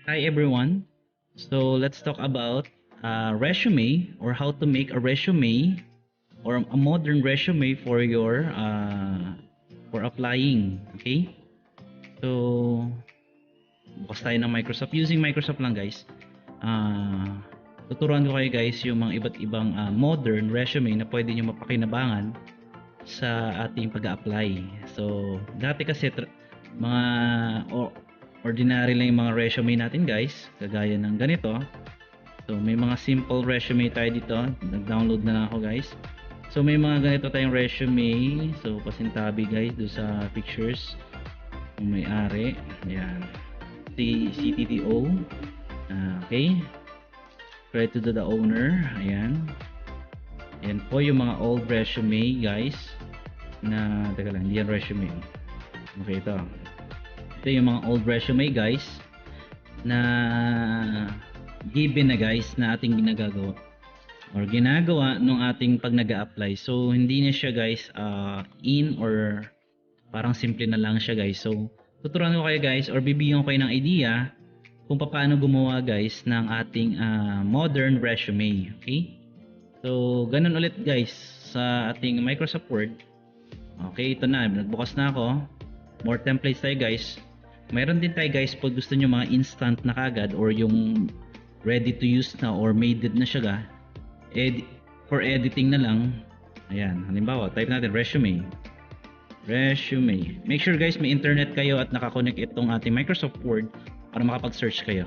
Hi everyone. So let's talk about resume or how to make a resume or a modern resume for your for applying. Okay? So bukas tayo ng Microsoft. Using Microsoft lang guys. Ah, tuturuan ko kayo guys yung mga iba't ibang modern resume na pwede nyo mapakinabangan sa ating pag-apply. So dati kasi mga ordinary lang yung mga resume natin guys, kagaya ng ganito. So may mga simple resume tayo dito. Nag-download na lang ako guys. So may mga ganito tayong resume. So pasintabi guys do sa pictures kung may-ari. Ayan. CTTO. Okay. Credit to the owner. Ayan. Ayan po yung mga old resume guys. Na, teka lang, hindi yan resume. Okay, ito. Ito yung mga old resume guys na given na guys na ating ginagawa or ginagawa nung ating pag nag-a-apply. So hindi na siya guys in or parang simple na lang siya guys. So tuturuan ko kayo guys or bibigyan ko kayo ng idea kung paano gumawa guys ng ating modern resume. Okay? So ganun ulit guys sa ating Microsoft Word. Okay, ito na. Nagbukas na ako. More templates tayo guys. Mayroon din tayo guys pag gusto nyo mga instant na kagad or yung ready to use na or made na siya for editing na lang. Ayan, halimbawa type natin resume. Make sure guys may internet kayo at nakakonect itong ating Microsoft Word para makapag-search kayo.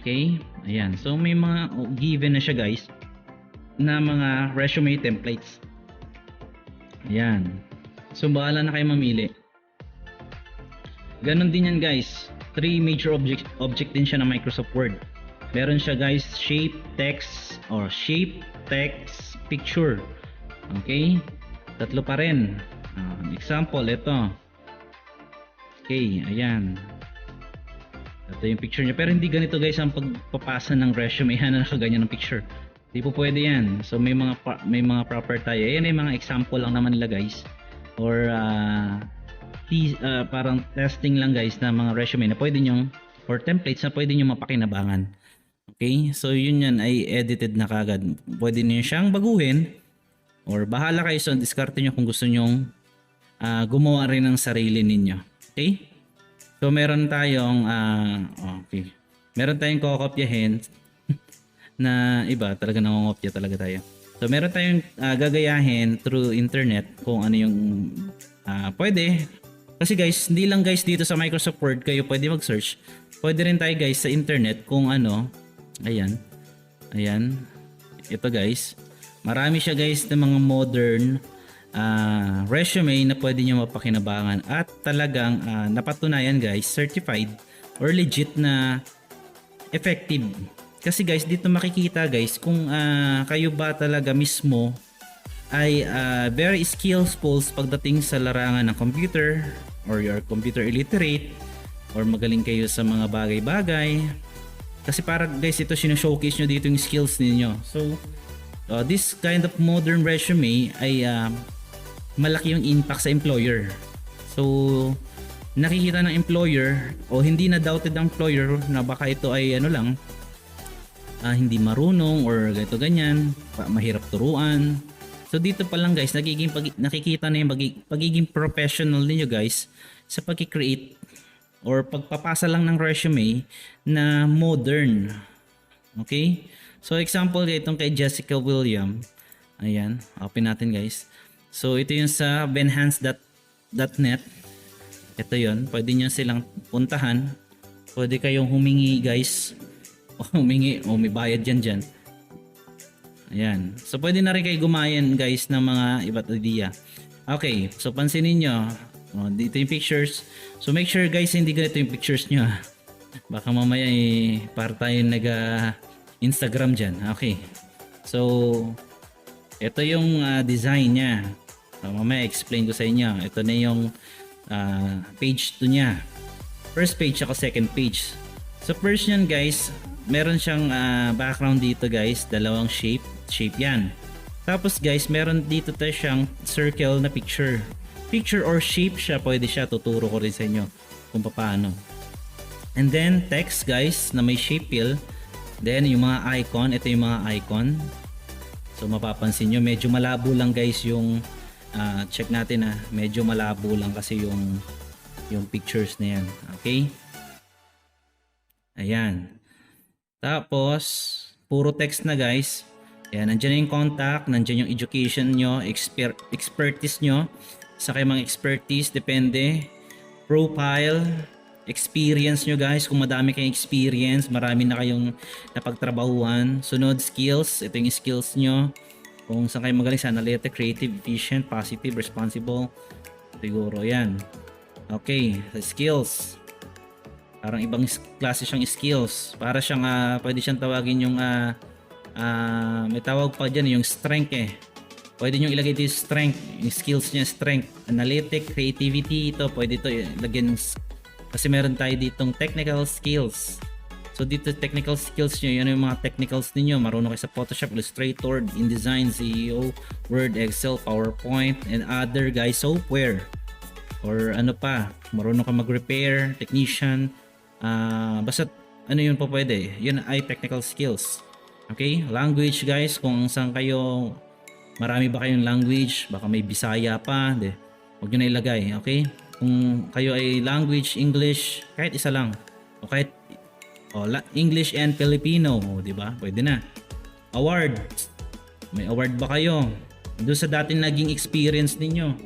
Okay, ayan. So may mga given na siya guys na mga resume templates. Ayan. So bahala na kayo mamili. Ganon din yan guys. 3 major object din siya ng Microsoft Word. Meron siya guys shape, text, picture. Okay? Tatlo pa rin. Example, ito. Okay, ayan. Ito yung picture niya. Pero hindi ganito guys ang pagpapasa ng resume na nakaganyan ng picture. Hindi po pwede yan. So may mga proper tayo. Ayan ay mga example lang naman nila guys. Or parang testing lang guys na mga resume na pwede nyong or templates na pwede nyong mapakinabangan. Okay? So yun yan ay edited na kagad. Pwede niyo siyang baguhin or bahala kayo sa diskarte nyo kung gusto nyong gumawa rin ng sarili ninyo. Okay? So meron tayong okay. Meron tayong kokopyahin na iba, talaga nangongopya talaga tayo. So meron tayong gagayahin through internet kung ano yung pwede. Kasi guys, hindi lang guys dito sa Microsoft Word kayo pwede mag-search. Pwede rin tayo guys sa internet kung ano. Ayan. Ayan. Ito guys. Marami siya guys ng mga modern resume na pwede nyo mapakinabangan. At talagang napatunayan guys, certified or legit na effective. Kasi guys, dito makikita guys kung kayo ba talaga mismo ay very skillful pagdating sa larangan ng computer or you're computer illiterate or magaling kayo sa mga bagay-bagay. Kasi para guys, ito sino-showcase nyo dito yung skills ninyo. So, this kind of modern resume ay malaki yung impact sa employer. So, nakikita ng employer o hindi na doubted ng employer na baka ito ay ano lang, hindi marunong or ganito ganyan, mahirap turuan. So dito pa lang guys, nakikita na yung pagiging professional niyo guys sa pag-create or pagpapasa lang ng resume na modern. Okay? So example itong kay Jessica William. Ayan, open natin guys. So ito yung sa benhance.net. Ito yon, pwede nyo silang puntahan. Pwede kayong humingi guys. Humingi o may bayad dyan. Ayan. So pwede na rin kayo gumayan guys ng mga iba't idea. Okay. So pansinin nyo. Dito yung pictures. So make sure guys hindi ganito yung pictures nyo. Baka mamaya para tayo Instagram dyan. Okay. So ito yung design nya. So, mamaya explain ko sa inyo. Ito na yung page 2 nya. First page ako second page. So first yan guys, meron siyang background dito guys, dalawang shape yan. Tapos guys, meron dito tayo siyang circle na picture or shape siya, pwede siya, tuturo ko rin sa inyo kung paano. And then text guys na may shape fill. Then yung mga icon, ito yung mga icon. So mapapansin nyo medyo malabo lang guys yung check natin medyo malabo lang kasi yung pictures na yan. Okay? Ayan. Tapos puro text na guys. Ayan, nandiyan na yung contact, nandiyan yung education nyo, expertise nyo, sa kayo mga expertise, depende. Profile, experience nyo guys, kung madami kayong experience, marami na kayong napagtrabahuan. Sunod, skills, ito yung skills nyo. Kung saan kayo magaling sa analytic, creative, efficient, positive, responsible. Siguro yan. Okay, sa skills. Parang ibang klase siyang skills. Para siyang, pwede siyang tawagin yung may tawag pa dyan yung strength pwede nyo ilagay dito yung strength, yung skills niya, strength, analytic, creativity, ito pwede ito ilagay kasi meron tayo ditong technical skills. So dito technical skills nyo, yun yung mga technicals ninyo, marunong kayo sa Photoshop, Illustrator, InDesign, CEO, Word, Excel, PowerPoint, and other guys software, or ano pa, marunong ka mag-repair, technician, basta ano yun pa pwede, yun ay technical skills. Okay, language guys, kung saan kayo, marami ba kayong language, baka may Bisaya pa, huwag nyo na ilagay, okay? Kung kayo ay language, English, kahit isa lang, o kahit English and Filipino, di ba? Pwede na. Award, may award ba kayo? Doon sa dati naging experience ninyo.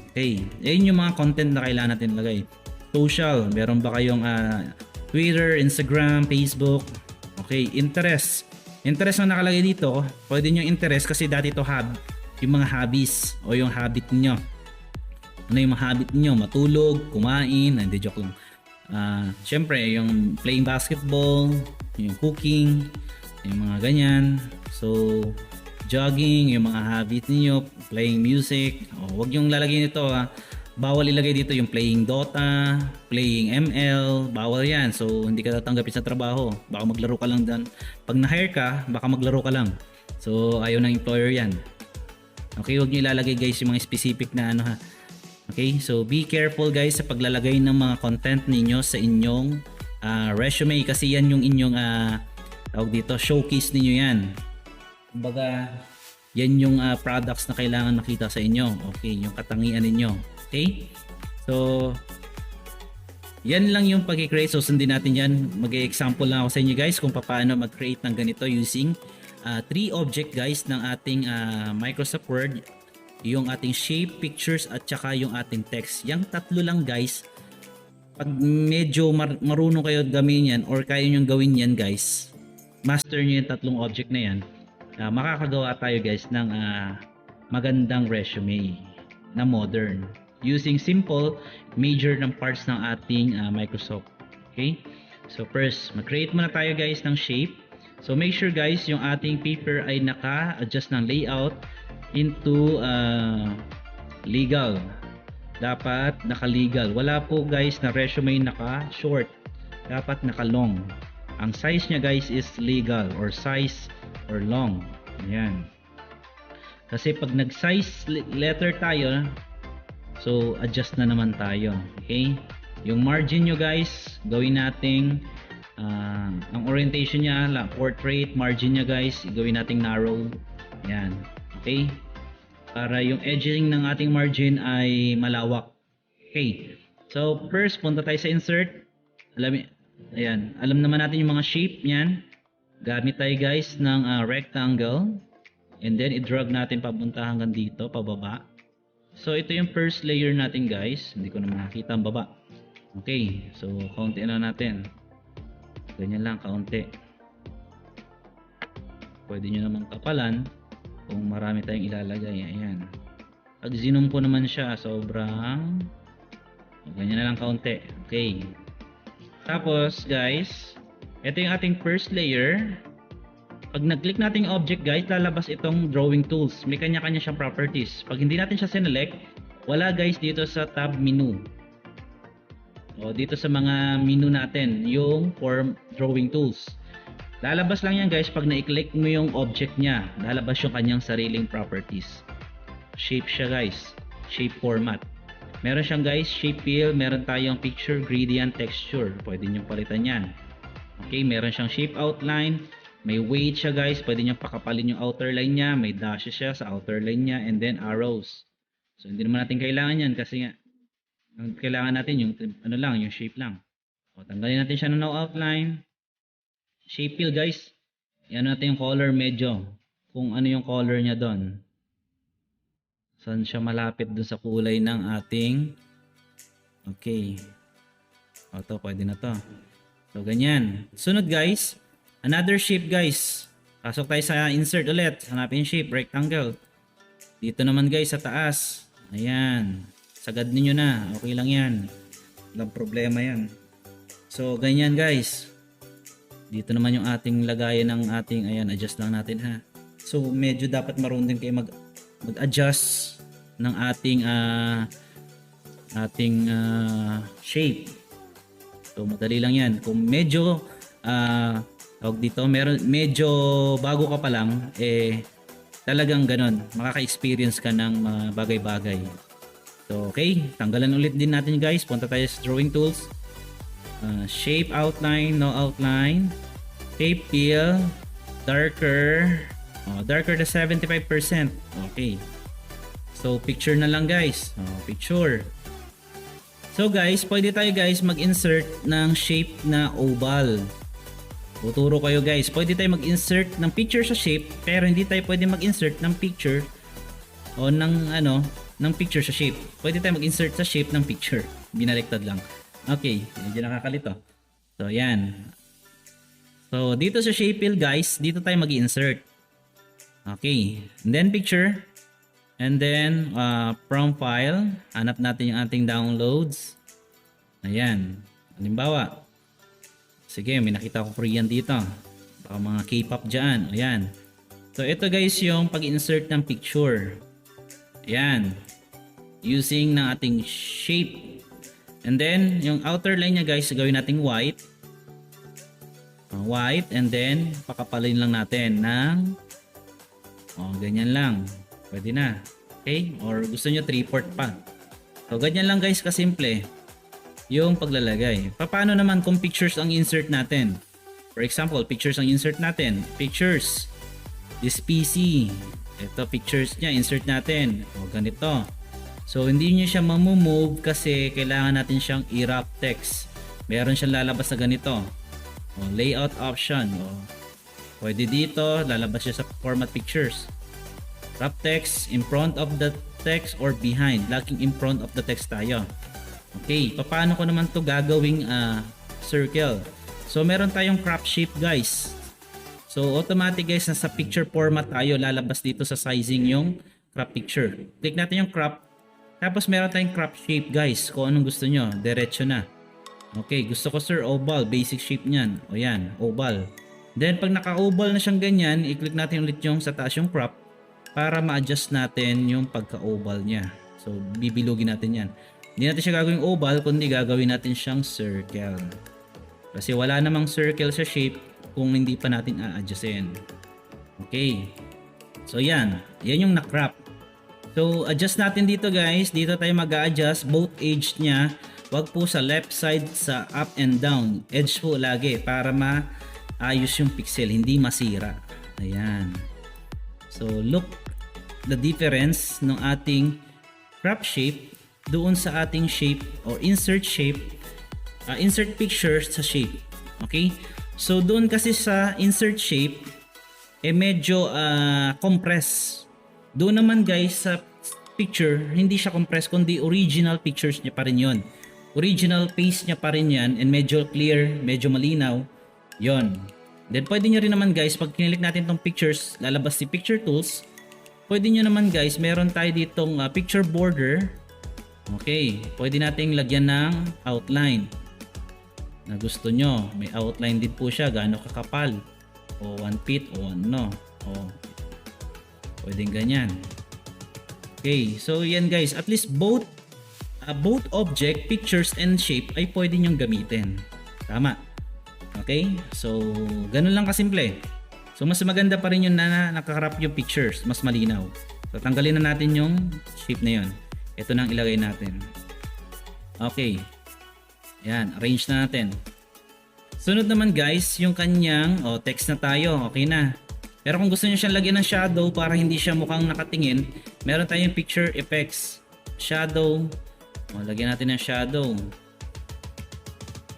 Okay, ayun yung mga content na kailangan natin ilagay. Social, meron ba kayong Twitter, Instagram, Facebook? Okay, interest. Interest na nakalagay dito, pwede nyo interest kasi dati ito yung mga hobbies o yung habit niyo. Ano yung mga habit niyo? Matulog, kumain, hindi joke lang. Syempre, yung playing basketball, yung cooking, yung mga ganyan. So, jogging, yung mga habit niyo, playing music. Huwag yung lalagay nito bawal ilagay dito yung playing Dota, playing ML, bawal yan. So hindi ka tatanggapin sa trabaho, baka maglaro ka lang dyan. Pag na-hire ka, baka maglaro ka lang. So ayaw ng employer yan. Okay, huwag nyo ilalagay guys yung mga specific na Okay, so be careful guys sa paglalagay ng mga content ninyo sa inyong resume kasi yan yung inyong tawag dito, showcase ninyo yan. Kumbaga, yan yung products na kailangan makita sa inyo. Okay, yung katangian ninyo. Okay? So, yan lang yung pag-create. So, sundin natin yan. Mag-example lang ako sa inyo guys kung paano mag-create ng ganito using 3 object guys ng ating Microsoft Word. Yung ating shape, pictures, at saka yung ating text. Yang tatlo lang guys. Pag medyo marunong kayo gawin yan or kaya nyo gawin yan guys, master nyo yung tatlong object na yan, makakagawa tayo guys ng magandang resume na modern using simple major ng parts ng ating Microsoft. Okay, so first mag-create muna tayo guys ng shape. So make sure guys yung ating paper ay naka-adjust ng layout into legal. Dapat naka-legal. Wala po guys na resume naka-short, dapat naka-long. Ang size nya guys is legal or size or long. Ayan. Kasi pag nag-size letter tayo, so adjust na naman tayo. Okay? Yung margin nyo guys, gawin nating ang orientation nya, portrait, margin nya guys, gawin nating narrow. Yan. Okay? Para yung edging ng ating margin ay malawak. Okay. So first, punta tayo sa insert. Ayan. Alam naman natin yung mga shape niyan. Gamit tayo guys ng rectangle. And then i-drag natin papunta hanggang dito, pababa. So ito yung first layer natin guys. Hindi ko na makikita ang baba. Okay, so kaunti na natin. Ganyan lang, kaunti. Pwede nyo naman kapalan kung marami tayong ilalagay. Ayan. Pag zoom ko naman siya, sobrang ganyan na lang kaunti. Okay. Tapos guys, ito yung ating first layer. Pag nag-click natin yung object guys, lalabas itong drawing tools. May kanya-kanya siyang properties. Pag hindi natin siya sinelect, wala guys dito sa tab menu. O dito sa mga menu natin, yung form drawing tools. Lalabas lang yan guys pag na-click mo yung object niya. Lalabas yung kanyang sariling properties. Shape siya guys. Shape format. Meron siyang guys, shape fill, meron tayong picture gradient texture. Pwede nyo palitan yan. Okay, meron siyang shape outline. May weight siya guys, pwede nyo pakapalin yung outer line niya. May dashes siya sa outer line niya, and then arrows. So hindi naman natin kailangan yan kasi nga ang kailangan natin yung ano lang, yung shape lang. O, tanggalin natin siya ng no outline. Shape fill guys. Yan natin yung color medyo. Kung ano yung color niya doon. Saan siya malapit dun sa kulay ng ating okay. O, to pwede na to. So ganyan. Sunod guys, another shape guys. Pasok tayo sa insert ulit. Hanapin yung shape, rectangle. Dito naman guys sa taas. Ayan. Sagad ninyo na. Okay lang yan. Walang problema yan. So ganyan guys. Dito naman yung ating lagayan ng ating, ayan, adjust lang natin ha. So medyo dapat marunong din kayo mag-adjust ng ating shape. So madali lang yan. Kung medyo tawag dito, medyo bago ka pa lang, talagang ganon, makaka-experience ka ng bagay-bagay. So okay, tanggalan ulit din natin guys. Punta tayo sa drawing tools. Shape outline, no outline, shape fill, darker, darker to 75%. Okay. So picture na lang guys. Picture. So guys, pwede tayo guys mag-insert ng shape na oval. Tuturo kayo guys. Pwede tayo mag-insert ng picture sa shape, pero hindi tayo pwede mag-insert ng picture o ng picture sa shape. Pwede tayo mag-insert sa shape ng picture. Binaliktad lang. Okay, medyo nakakalito. So yan. So dito sa shape fill guys, dito tayo mag-insert. Okay, and then picture. And then from file, hanap natin yung ating downloads. Ayan. Halimbawa, sige, may nakita ko Korean dito. Baka mga K-pop dyan. Ayan. So ito guys yung pag-insert ng picture. Ayan. Using ng ating shape. And then yung outer line niya guys, gawin nating white. White, and then pakapalin lang natin ng ganyan lang. Pwede na. Okay? Or gusto nyo 3/4 pa. So ganyan lang guys kasimple yung paglalagay. Paano naman kung pictures ang insert natin? For example, pictures ang insert natin. Pictures. This PC. Ito pictures niya, insert natin. O ganito. So hindi nyo siya mamumove kasi kailangan natin siyang i-wrap text. Meron siyang lalabas na ganito. O, layout option. O, pwede dito, lalabas siya sa format pictures. Wrap text in front of the text or behind. Laging in front of the text tayo. Okay, paano ko naman to gagawing circle? So meron tayong crop shape guys. So automatic guys, nasa picture format tayo, lalabas dito sa sizing yung crop picture. Click natin yung crop. Tapos meron tayong crop shape guys. Kung anong gusto nyo, diretso na. Okay, gusto ko sir oval, basic shape nyan. O yan, oval. Then pag naka-oval na siyang ganyan, i-click natin ulit yung sa taas yung crop para ma-adjust natin yung pagka-oval niya. So bibilugin natin yan. Hindi natin siya gagawing oval, kundi gagawin natin siyang circle. Kasi wala namang circle sa shape kung hindi pa natin a-adjustin. Okay. So yan. Yan yung na-crop. So adjust natin dito guys. Dito tayo mag-a-adjust both edge niya. Wag po sa left side sa up and down. Edge po lagi para maayos yung pixel. Hindi masira. Ayan. So look the difference ng ating crop shape doon sa ating shape or insert shape. Insert picture sa shape. Okay? So doon kasi sa insert shape medyo compress. Doon naman guys sa picture hindi siya compress kundi original pictures niya pa rin yon. Original face niya pa rin yan and medyo clear, medyo malinaw. Yon. Then pwede nyo rin naman guys pag kinilik natin tong pictures, lalabas si picture tools. Pwede nyo naman guys, meron tayo ditong picture border. Okay, pwede nating lagyan ng outline na gusto nyo. May outline din po siya, gaano kakapal o 1 feet o ano. Pwedeng ganyan. Okay, so yan guys, at least both object, pictures and shape ay pwede nyong gamitin. Tama. Okay, so ganun lang kasimple. So mas maganda pa rin yung nakakarap yung pictures, mas malinaw. So tanggalin na natin yung shape na yun. Ito nang ilagay natin. Okay. Yan, arrange na natin. Sunod naman guys, yung kanyang, text na tayo, okay na. Pero kung gusto niyo siyang lagyan ng shadow para hindi siya mukhang nakatingin, meron tayong picture effects. Shadow. Lagyan natin ng shadow.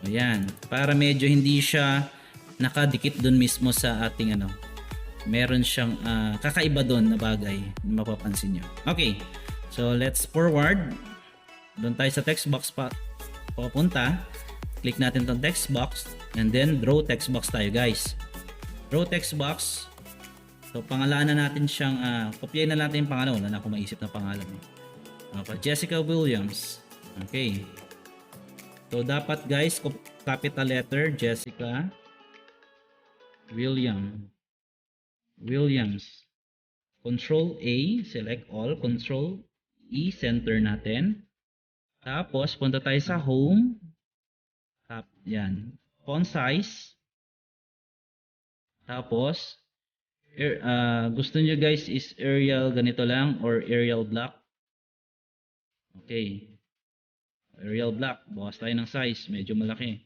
Ayan, para medyo hindi siya nakadikit dun mismo sa ating ano. Meron siyang kakaiba doon na bagay na mapapansin nyo. Okay, so let's forward. Doon tayo sa text box pa papunta. Click natin tong text box and then draw text box tayo guys. Draw text box. So pangalanan natin siyang kopyahin na natin yung pangalan. Wala na akong maisip na pangalan. Okay, Jessica Williams. Okay. So dapat guys, capital letter Jessica Williams. Control A, select all. Control E, center natin. Tapos punta tayo sa home. Yan. Font size. Tapos gusto nyo guys is Arial ganito lang or Arial black. Okay. Arial black. Bawas tayo ng size. Medyo malaki.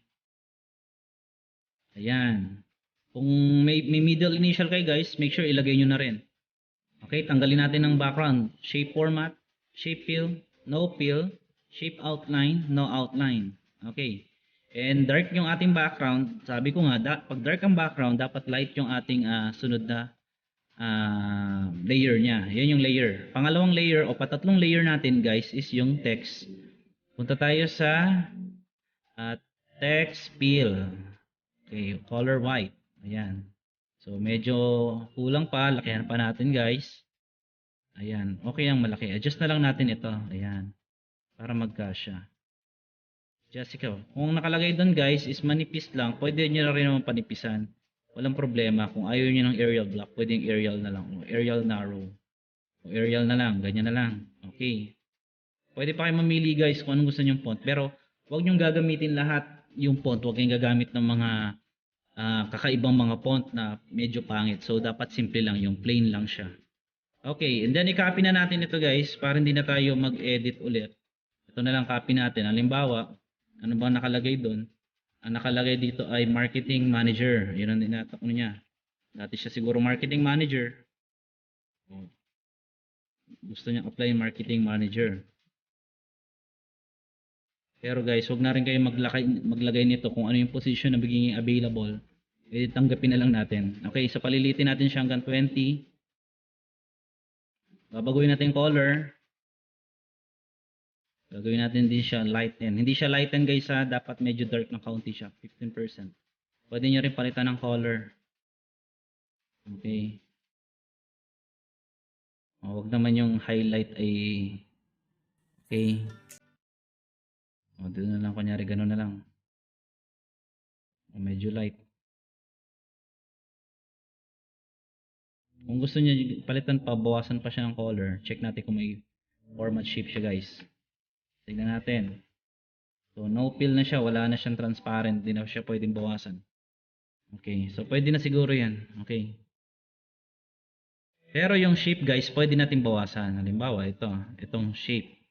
Ayan. Kung may middle initial kayo guys, make sure ilagay nyo na rin. Okay, tanggalin natin ng background. Shape format, shape fill, no fill, shape outline, no outline. Okay. And dark yung ating background. Sabi ko nga, pag dark ang background, dapat light yung ating sunod na layer niya. Yan yung layer. Pangalawang layer o patatlong layer natin guys is yung text. Punta tayo sa text fill. Okay, color white. Ayan. So medyo kulang pa. Lakihan pa natin guys. Ayan. Okay ang malaki. Adjust na lang natin ito. Ayan. Para magkasya. Jessica. Kung nakalagay doon guys is manipis lang. Pwede nyo na rin naman panipisan. Walang problema. Kung ayaw nyo ng Arial black, pwedeng Arial na lang. O Arial narrow. O Arial na lang. Ganyan na lang. Okay. Pwede pa kayo mamili guys kung anong gusto nyong font. Pero huwag nyong gagamitin lahat yung font. Huwag kayong gagamit ng mga kakaibang mga font na medyo pangit. So dapat simple lang yung plain lang siya. Okay, and then i-copy na natin ito guys para hindi na tayo mag-edit ulit. Ito na lang copy natin. Halimbawa, ano ba nakalagay doon? Ang nakalagay dito ay marketing manager. Yun ang tinatak niya. Dati siya siguro marketing manager. Gusto niya apply marketing manager. Pero guys, huwag na rin kayo maglagay nito kung ano yung position na magiging available. Eh, tanggapin na lang natin. Okay, so palilitin natin siya hanggang 20. Babaguhin natin yung color. Gagawin natin din siya lighten. Hindi siya lighten guys ha. Dapat medyo dark ng kaunti siya. 15%. Pwede nyo rin palitan ng color. Okay. Huwag naman yung highlight ay okay. Doon na lang kunyari. Ganun na lang. Medyo light. Kung gusto niya palitan pa, bawasan pa siya ng color. Check natin kung may format shape siya guys. Tignan natin. So no fill na siya, wala na siyang transparent, hindi na siya pwedeng bawasan. Okay, so pwede na siguro yan. Okay. Pero yung shape guys, pwede natin bawasan. Halimbawa, itong shape.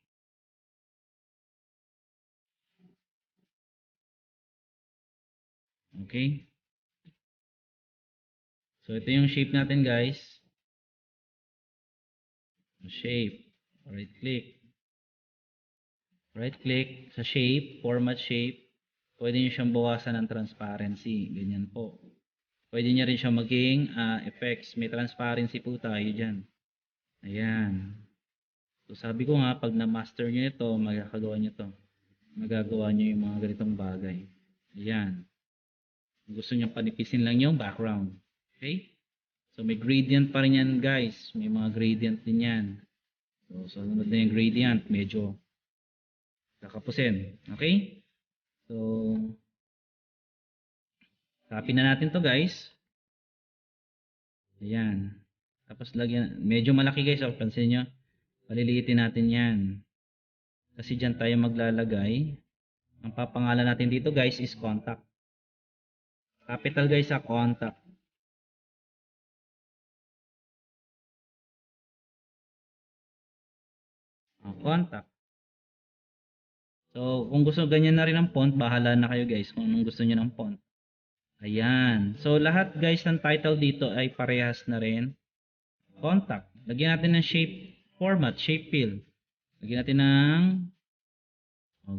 Okay. So ito yung shape natin guys. Shape. Right click. Right click sa shape, format shape. Pwede nyo siyang bawasan ng transparency. Ganyan po. Pwede nyo rin siyang maging effects. May transparency po tayo dyan. Ayan. So sabi ko nga, pag na-master nyo ito, magagawa nyo ito. Magagawa nyo yung mga ganitong bagay. Ayan. Gusto nyo panipisin lang yung background. Okay? So may gradient pa rin yan guys. May mga gradient din yan. So sunod na yung gradient. Medyo kakapusin. Okay? So copy na natin to guys. Ayan. Tapos lagyan. Medyo malaki guys. Pansin nyo. Paliliitin natin yan. Kasi dyan tayo maglalagay. Ang papangalan natin dito guys is contact. Capital guys sa contact. Contact. So, kung gusto ganyan na rin ang font, bahala na kayo guys kung anong gusto niyo ng font. Ayan. So, lahat guys ng title dito ay parehas na rin. Contact. Lagyan natin ng shape format, shape fill. Lagyan natin ng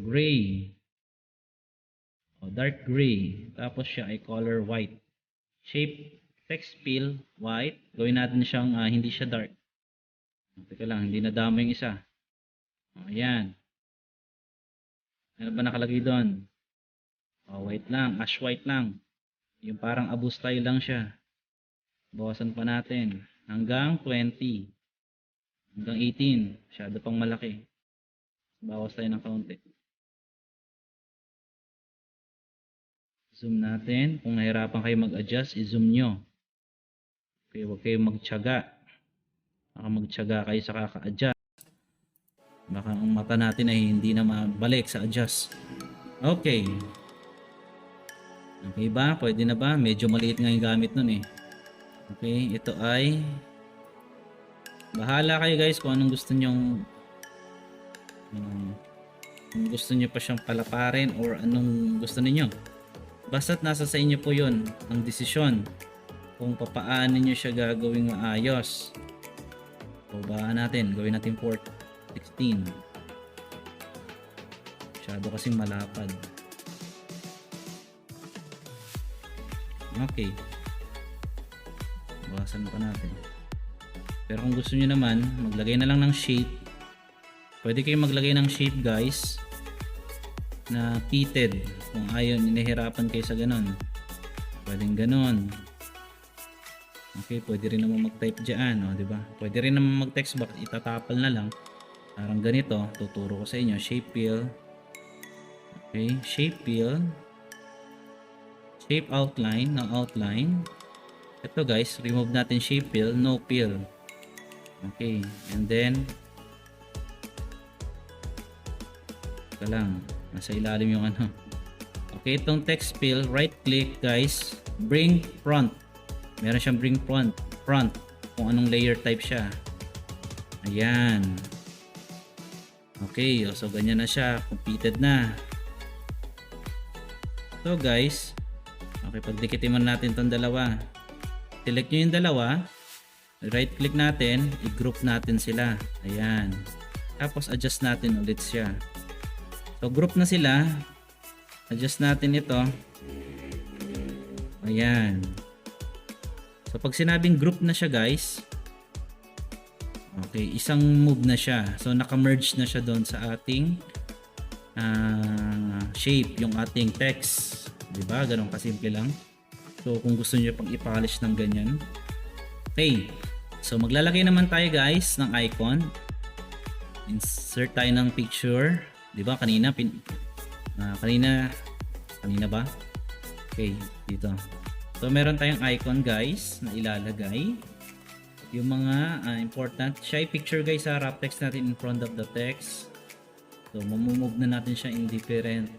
gray. Dark gray. Tapos siya ay color white. Shape text fill white. Gawin natin siyang hindi siya dark. Teka lang, hindi nadama yung isa. Ayan. Ano ba nakalagay doon? White lang, ash white lang. Yung parang abu style lang siya. Bawasan pa natin. Hanggang 20. Hanggang 18. Masyado pang malaki. Bawas tayo ng kaunti. Zoom natin. Kung nahirapan kayo mag-adjust, i-zoom nyo. Okay, huwag kayong magtiyaga. Baka magtiyaga kayo sa kaka-adjust. Baka ang mata natin ay hindi na mabalik sa adjust. Okay. Okay ba? Pwede na ba? Medyo maliit nga yung gamit nun eh. Okay, ito ay bahala kayo guys kung anong gusto nyong kung gusto nyo pa siyang palaparin or anong gusto ninyo. Basta't nasa sa inyo po yun ang desisyon kung papaano nyo siya gagawing maayos. Babaan natin, gawin natin port 16. Masyado kasing malapad. Okay. Bawasan pa natin. Pero kung gusto nyo naman, maglagay na lang ng shape. Pwede kayong maglagay ng shape guys na pitted. Kung ayaw, ninahirapan kayo sa ganon. Pwedeng ganon. Okay, pwede rin naman mag-type dyan. O, diba? Pwede rin naman mag-text box. Itatapal na lang. Parang ganito. Tuturo ko sa inyo. Shape fill. Okay, shape fill. Shape outline. No outline. Ito guys, remove natin shape fill. No fill. Okay, and then ito lang. Nasa ilalim yung ano. Okay, itong text fill. Right click guys. Bring front. Meron siyang bring front. Kung anong layer type siya. Ayan. Okay, so ganyan na siya. Completed na. So guys, okay, pagdikitin mo natin itong dalawa. Select nyo yung dalawa. Right click natin. I-group natin sila. Ayan. Tapos adjust natin ulit siya. So group na sila. Adjust natin ito. Ayan. So pag sinabing group na siya guys, okay, isang move na siya. So naka-merge na siya doon sa ating shape, yung ating text. Diba? Ganun kasimple lang. So kung gusto niyo pang i-polish ng ganyan. Okay. So maglalagay naman tayo guys ng icon. Insert tayo ng picture. Diba? Kanina ba? Okay, dito. So meron tayong icon guys na ilalagay. Yung mga important. Siya picture guys sa wrap text natin in front of the text. So mamumove na natin siya in different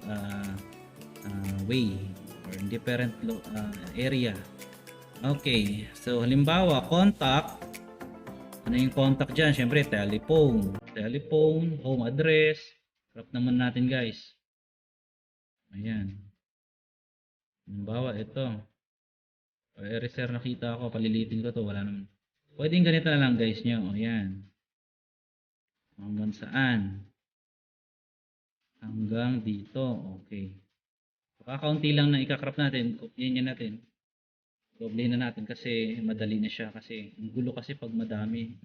way or in different area. Okay. So halimbawa contact. Ano yung contact dyan? Siyempre telephone, home address. Wrap naman natin guys. Ayan. Halimbawa ito. Eraser nakita ako, palilitin ko to, wala naman. Pwedeng ganito na lang guys nyo. O yan. Hanggang saan? Hanggang dito. Okay. Kakaunti lang na ikakrap natin. Kopyahin natin. Doblehin na natin kasi madali na siya. Kasi ang gulo kasi pag madami.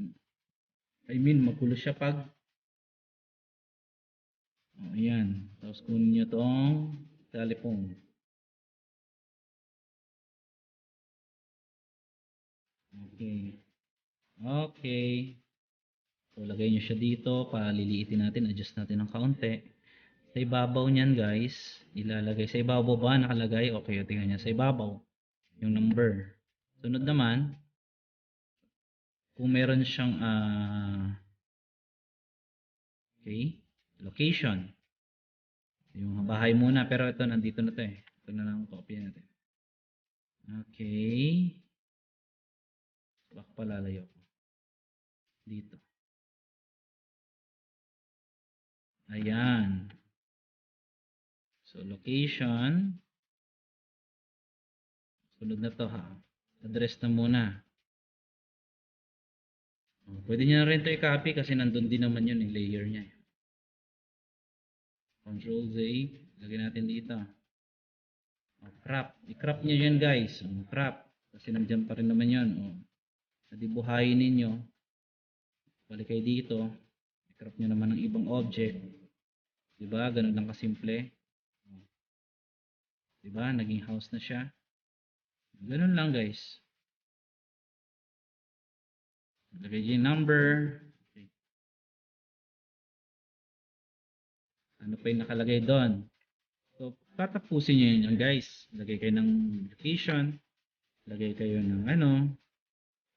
I mean, magulo siya pag ayan. Tapos kunin nyo tong telephone. Okay. Okay. So, lagay nyo siya dito. Paliliitin natin. Adjust natin ng kaunti. Sa ibabaw niyan guys. Ilalagay. Sa ibabaw ba nakalagay? Okay. Tingnan nyo. Sa ibabaw. Yung number. Sunod naman. Kung meron siyang okay. Location. Yung bahay muna. Pero ito nandito na to eh. Ito na lang copy natin. Okay. Baka palalayo ko. Dito. Ayan. So, location. Sunod na to ha. Address na muna. Pwede nyo na rin ito i-copy kasi nandun din naman yun yung layer niya. Control Z. Lagyan natin dito. Crop. I-crop nyo yun guys. Crop. Kasi nandiyan pa rin naman yun. Nadibuhayin ninyo. Balik kayo dito. I-crop nyo naman ng ibang object. Diba? Ganun lang kasimple. Diba? Naging house na siya. Ganun lang guys. Lagay yung number. Okay. Ano pa yung nakalagay doon? So, tatapusin nyo yun guys. Lagay kayo ng location. Lagay kayo ng ano.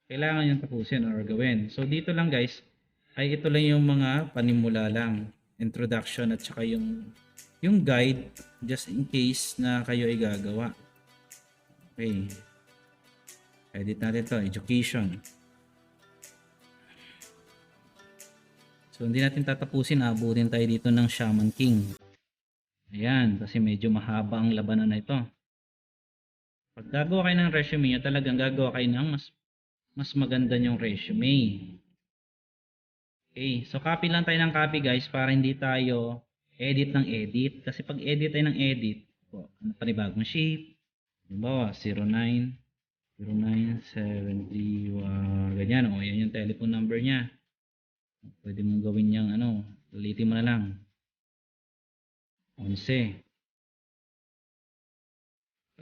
Kailangan yung tapusin or gawin. So, dito lang guys, ay ito lang yung mga panimula lang. Introduction at saka yung guide just in case na kayo ay gagawa. Okay. Edit natin to. Education. So, hindi natin tatapusin. Abutin tayo dito ng Shaman King. Ayan. Kasi medyo mahaba ang labanan na ito. Pag gagawa kayo ng resume nyo, talagang gagawa kayo ng mas maganda yung resume. Okay. So, copy lang tayo ng copy guys para hindi tayo edit ng edit. Kasi pag edit tayo ng edit, ano panibagong shape. Halimbawa, 09, 0970, ganyan. O, yan yung telephone number niya. Pwede mong gawin niyang ano, ulitin mo na lang. 11.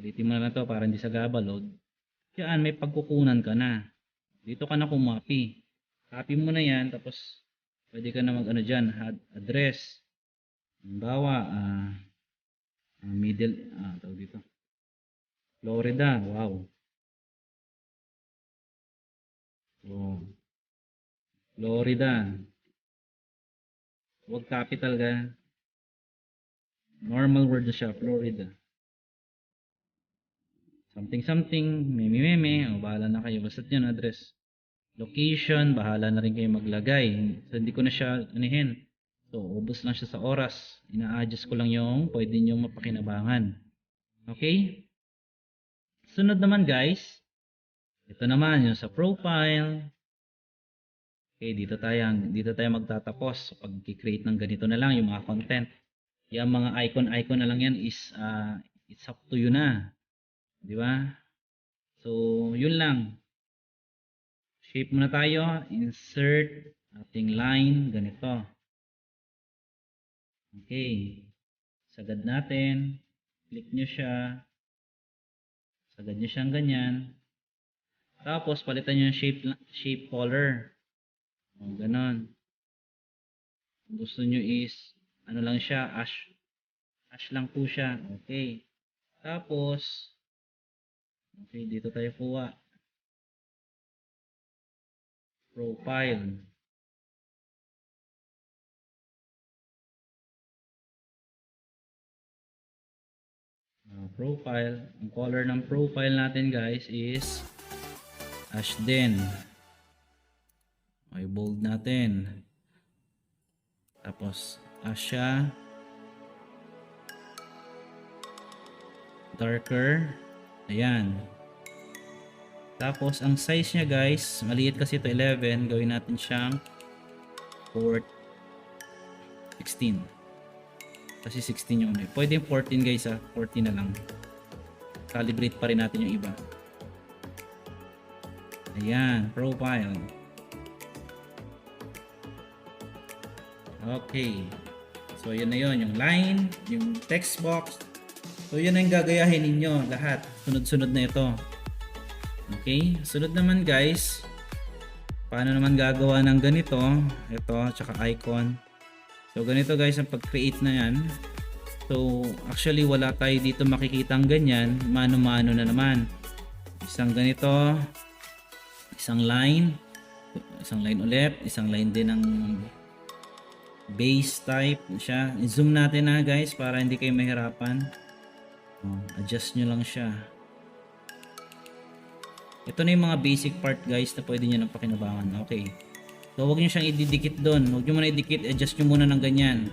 Ulitin mo na lang to para hindi sa gabalod. Yan, may pagkukunan ka na. Dito ka na kumapi. Copy mo na yan, tapos pwede ka na mag-ano dyan, address. Halimbawa, tawag dito. Florida, wow. Oh. Florida. Huwag capital ka. Normal word na siya, Florida. Something, meme. O, bahala na kayo. Basta yun, address. Location, bahala na rin kayo maglagay. So, hindi ko na siya anihin. So, ubos lang siya sa oras. Ina-adjust ko lang yung pwede nyo mapakinabangan. Okay? Sunod naman guys. Ito naman yung sa profile. Okay, dito tayo magtatapos. So, pag-create ng ganito na lang yung mga content. Yung mga icon na lang yan is it's up to you na. Di ba? So, yun lang. Shape muna tayo. Insert ating line. Ganito. Okay. Sagad natin. Click nyo siya. Sagad nyo siyang ganyan. Tapos, palitan nyo yung shape color. O, ganon. Gusto nyo is, ano lang siya, ash lang po siya. Okay. Tapos, okay, dito tayo kuha. Profile. Profile. Ang color ng profile natin guys is ash din. Okay, bold natin. Tapos, Asha. Darker. Ayan. Tapos, ang size niya guys, maliit kasi ito 11. Gawin natin siyang 16. Kasi 16 yung may. Pwede yung 14 guys ha. 14 na lang. Calibrate pa rin natin yung iba. Ayan. Profile. Okay. So, yun na yun. Yung line, yung text box. So, yun na yung gagayahin ninyo. Lahat. Sunod-sunod na ito. Okay. Sunod naman guys. Paano naman gagawa ng ganito? Ito, tsaka icon. So, ganito guys ang pag-create na yan. So, actually wala tayo dito makikitang ganyan. Mano-mano na naman. Isang ganito. Isang line. Isang line ulit. Isang line din ng base type siya. I-zoom natin na guys para hindi kayo mahirapan. Adjust nyo lang siya. Ito na yung mga basic part guys na pwede nyo nang pakinabangan. Okay. So huwag nyo siyang ididikit doon. Huwag nyo muna idikit. Adjust nyo muna ng ganyan.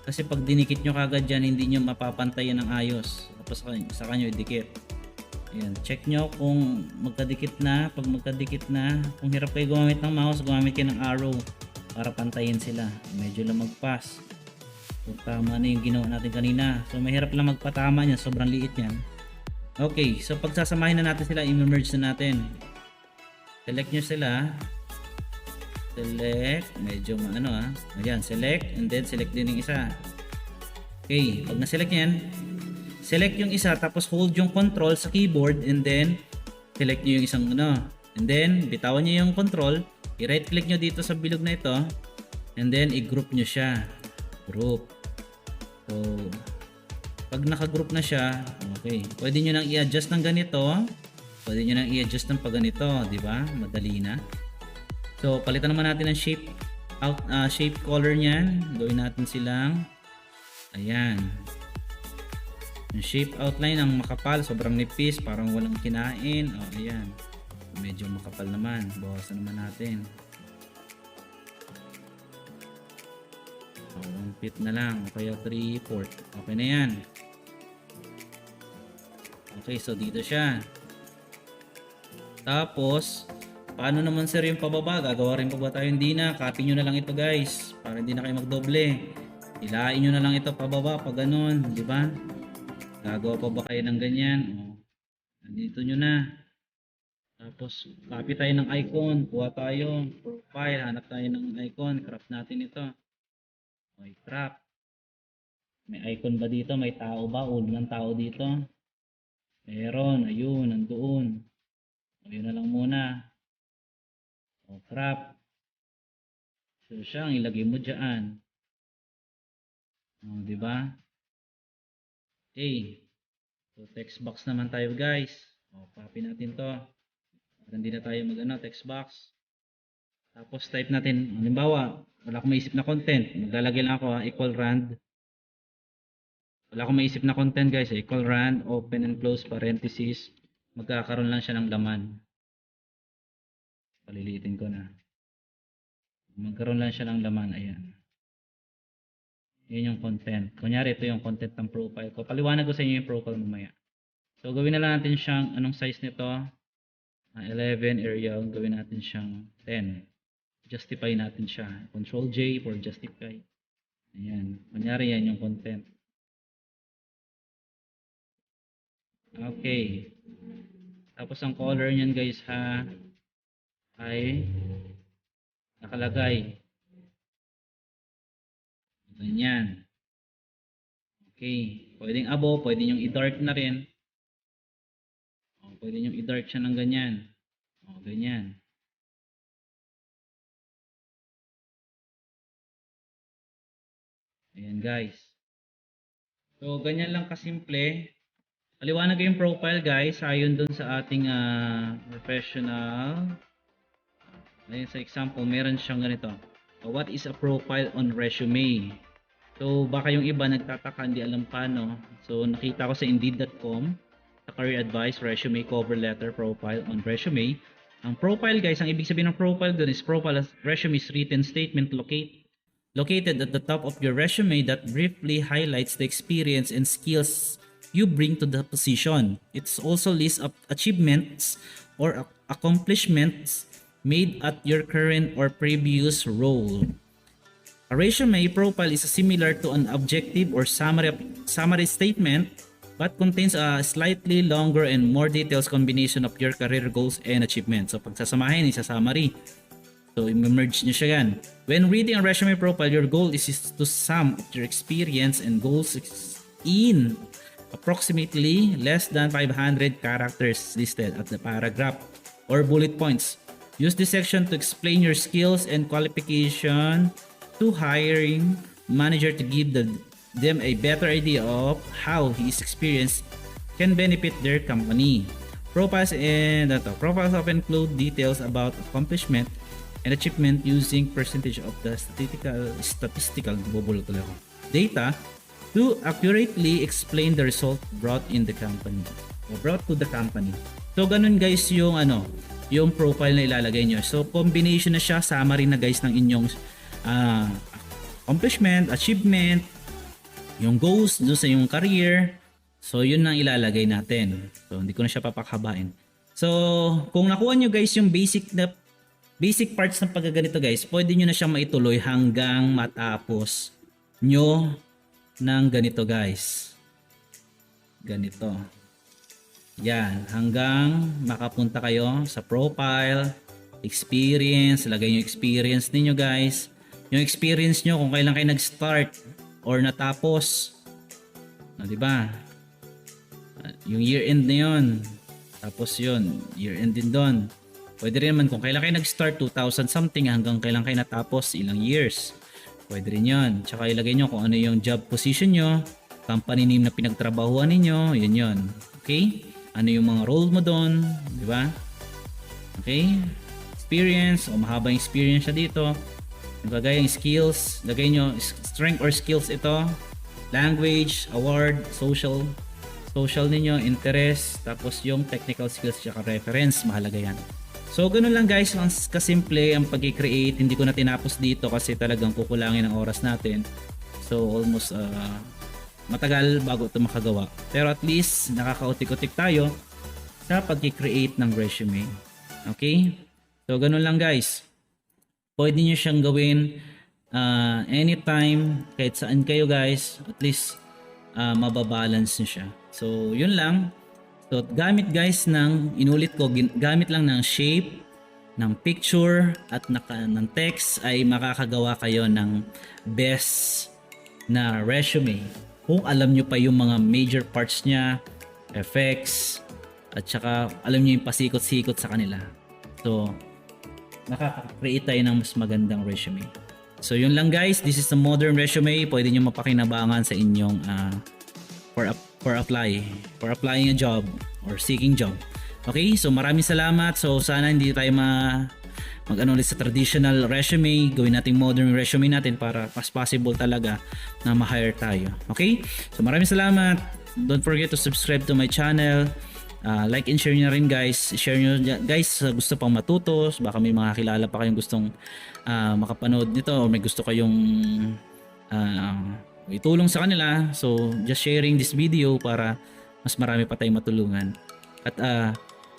Kasi pag dinikit nyo kagad dyan, hindi nyo mapapantayan ng ayos. Tapos sa kanyo idikit. Ayan, check nyo kung magkadikit na. Pag magkadikit na, kung hirap kayo gumamit ng mouse, gumamit kayo ng arrow para pantayin sila. Medyo lang magpas. So, tama na yung ginawa natin kanina. So mahirap lang magpatama niya, sobrang liit yan. Okay, so pagsasamahin na natin sila, i-merge na natin. Select nyo sila. Select, medyo ayan, select, and then select din yung isa. Okay, pag na-select yan, select yung isa, tapos hold yung control sa keyboard, and then select nyo yung isang and then bitawan nyo yung control, i-right click nyo dito sa bilog na ito, and then i-group nyo siya. Group. So pag naka-group na siya, okay, pwede nyo nang i-adjust ng ganito, pwede nyo nang i-adjust ng pag ganito, di ba? Madali na. So palitan naman natin ng shape color niyan. Gawin natin silang ayan. Yung shape outline ang makapal, sobrang nipis, parang walang kinain. Ayan. Medyo makapal naman. Bawasan naman natin. 1 feet na lang, o kaya 3/4. Okay na 'yan. Okay, so dito siya. Tapos paano naman sir yung pababa? Gagawa rin pa ba tayo? Hindi na. Copy nyo na lang ito guys. Para hindi na kayo magdoble. Ilain nyo na lang ito pababa pag ganun. Di ba? Gagawa pa ba kayo ng ganyan? Nandito nyo na. Tapos copy tayo ng icon. Kuha tayo. Profile. Hanap tayo ng icon. Craft natin ito. Okay, craft. May icon ba dito? May tao ba? Ulo ng tao dito? Meron. Ayun. Nandoon. Ayun na lang muna. Crap. So siya ang ilagay mo diyan. Di ba? Okay. So text box naman tayo guys. Copy natin 'to. Para hindi na tayo text box. Tapos type natin, halimbawa, wala akong maisip na content. Maglalagay lang ako equal rand. Wala akong maisip na content guys, equal rand, open and close parenthesis. Magkakaroon lang siya ng laman. Palilitin ko na. Magkaroon lang siya ng laman. Ayan. Yun yung content. Kunyari, ito yung content ng profile ko. Paliwanag ko sa inyo yung profile mamaya. So, gawin na lang natin siyang, anong size nito? 11 area. Gawin natin siyang 10. Justify natin siya. Control J for justify. Ayan. Kunyari, yan yung content. Okay. Tapos, ang color niyan guys ha, ay nakalagay ganyan. Okay, pwedeng abo, pwede yung i-dark na rin. Pwede yung i-dark siya ng ganyan. Ganyan. Ayan guys. So ganyan lang kasimple. Paliwanag yung profile guys ayon dun sa ating professional. Ayun sa example, meron siyang ganito. What is a profile on resume? So baka yung iba nagtataka, hindi alam paano. So nakita ko sa indeed.com, sa career advice, resume, cover letter, profile on resume. Ang profile guys, ang ibig sabihin ng profile dun is profile as resume is written statement located at the top of your resume that briefly highlights the experience and skills you bring to the position. It's also list of achievements or accomplishments made at your current or previous role. A resume profile is similar to an objective or summary statement but contains a slightly longer and more detailed combination of your career goals and achievements. So pagsasamahin, isa summary. So i-merge nyo siya yan. When reading a resume profile, your goal is to sum your experience and goals in approximately less than 500 characters listed at the paragraph or bullet points. Use this section to explain your skills and qualification to hiring manager to give them a better idea of how his experience can benefit their company. Profiles often include details about accomplishment and achievement using percentage of the statistical data to accurately explain the result brought to the company. So ganun guys yung profile na ilalagay nyo. So combination na siya, summary na guys ng inyong accomplishment, achievement, yung goals doon sa yung career. So yun ang ilalagay natin. So hindi ko na siya papakabain. So kung nakuha nyo guys yung basic parts ng paggaganito guys, pwede nyo na siyang maituloy hanggang matapos nyo ng ganito guys. Ganito. Yan, hanggang makapunta kayo sa profile, experience, lagay yung experience ninyo guys. Yung experience nyo kung kailan kayo nag-start or natapos. Di ba? Yung year end na yun. Tapos yun, year end din doon. Pwede rin naman kung kailan kayo nag-start 2000 something hanggang kailan kayo natapos, ilang years. Pwede rin yun. Tsaka ilagay nyo kung ano yung job position nyo, company name na pinagtrabahuan ninyo, yun yun. Okay? Ano yung mga role mo doon, di ba? Okay? Experience, o mahabang experience siya dito. Yung kagayang skills, lagay nyo strength or skills ito. Language, award, social ninyo, interest, tapos yung technical skills tsaka reference, mahalaga yan. So ganun lang guys, ang kasimple ang pag-create. Hindi ko na tinapos dito kasi talagang kukulangin ang oras natin. So almost matagal bago ito makagawa. Pero at least nakakautik-utik tayo sa pag-create ng resume. Okay? So ganun lang guys. Pwede nyo siyang gawin anytime, kahit saan kayo guys. At least mababalance nyo siya. So yun lang. So gamit guys inulit ko, gamit lang ng shape, ng picture at ng text ay makakagawa kayo ng best na resume. Kung alam nyo pa yung mga major parts niya, effects, at saka alam nyo yung pasikot-sikot sa kanila. So, nakaka-create tayo ng mas magandang resume. So, yun lang guys. This is the modern resume. Pwede nyo mapakinabangan sa inyong for applying a job or seeking job. Okay? So, maraming salamat. So, sana hindi tayo mag-ano ulit sa traditional resume, gawin natin modern resume natin para mas possible talaga na ma-hire tayo. Okay? So maraming salamat. Don't forget to subscribe to my channel. Like and share nyo rin guys. Share nyo guys sa gusto pang matuto. Baka may mga kilala pa kayong gustong makapanood nito o may gusto kayong itulong sa kanila. So just sharing this video para mas marami pa tayong matulungan. At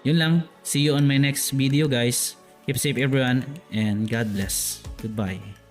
yun lang. See you on my next video guys. Keep safe everyone and God bless. Goodbye.